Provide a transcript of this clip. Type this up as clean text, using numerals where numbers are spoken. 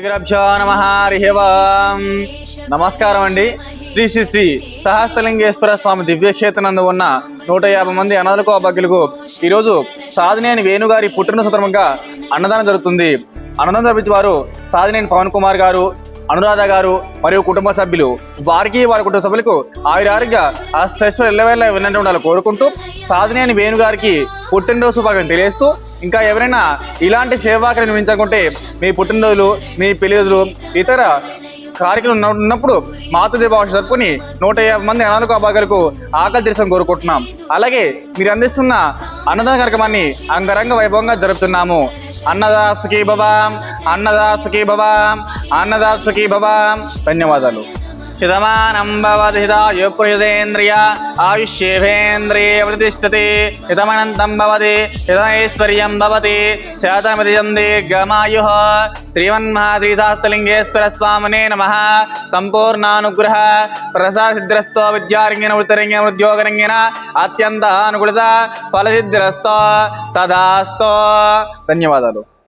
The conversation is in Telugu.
గురుభ్యో నమః హరి ఓం. నమస్కారం అండి. శ్రీ శ్రీ శ్రీ సహస్రలింగేశ్వర స్వామి దివ్యక్షేత్రనందు ఉన్న 150 మంది అనాథలకు అభాగ్యులకు ఈరోజు సాధినేని వేణుగారి పుట్టిన సందర్భంగా అన్నదానం జరుగుతుంది. అన్నదానం జరిపించే వారు సాధినేని పవన్ కుమార్ గారు, అనురాధ గారు మరియు కుటుంబ సభ్యులు. వారికి వారి కుటుంబ సభ్యులకు ఆయురారోగ్య అష్టైశ్వర్యాలు ఎల్లవేళలా విన్నట్టు ఉండాలని కోరుకుంటూ సాధినేని వేణుగారికి పుట్టినరోజు శుభాకాంక్షలు తెలియజేస్తూ, ఇంకా ఎవరైనా ఇలాంటి సేవాకార్యం నిర్వహించాలనుకుంటే మీ పుట్టినరోజులు, మీ పెళ్లి రోజులు, ఇతర కార్యక్రమం ఉన్నప్పుడు మాతృదేవాంశ జరుపుకొని 150 మంది అనాథలకు అభాగ్యులకు ఆకలి తీర్చడం కోరుకుంటున్నాం. అలాగే మీరు అందిస్తున్న అన్నదాన కార్యక్రమాన్ని అంగరంగ వైభవంగా జరుపుతున్నాము. అన్నదాసుకి భవాం, అన్నదాసుకి భవాం, అన్నదాసుకి భవాం. ధన్యవాదాలు. శతమానం భవతి హితాయుఃపురుషేంద్రియ ఆయుష్యేంద్రియే ప్రతిష్టతి. శతమనంతం భవతి శతైశ్వర్యం భవతి శతమితిజం దీర్ఘమాయుః. శ్రీమన్మహాశ్రీ సహస్రలింగేశ్వర స్వామినే నమః. సంపూర్ణానుగ్రహ ప్రసాదసిద్ధిరస్తో విద్యారంగిన వృత్తిరంగిన ఉద్యోగరంగిన అత్యంత అనుకూలత ఫలసిద్ధిరస్తో తదాస్తో. ధన్యవాదాలు.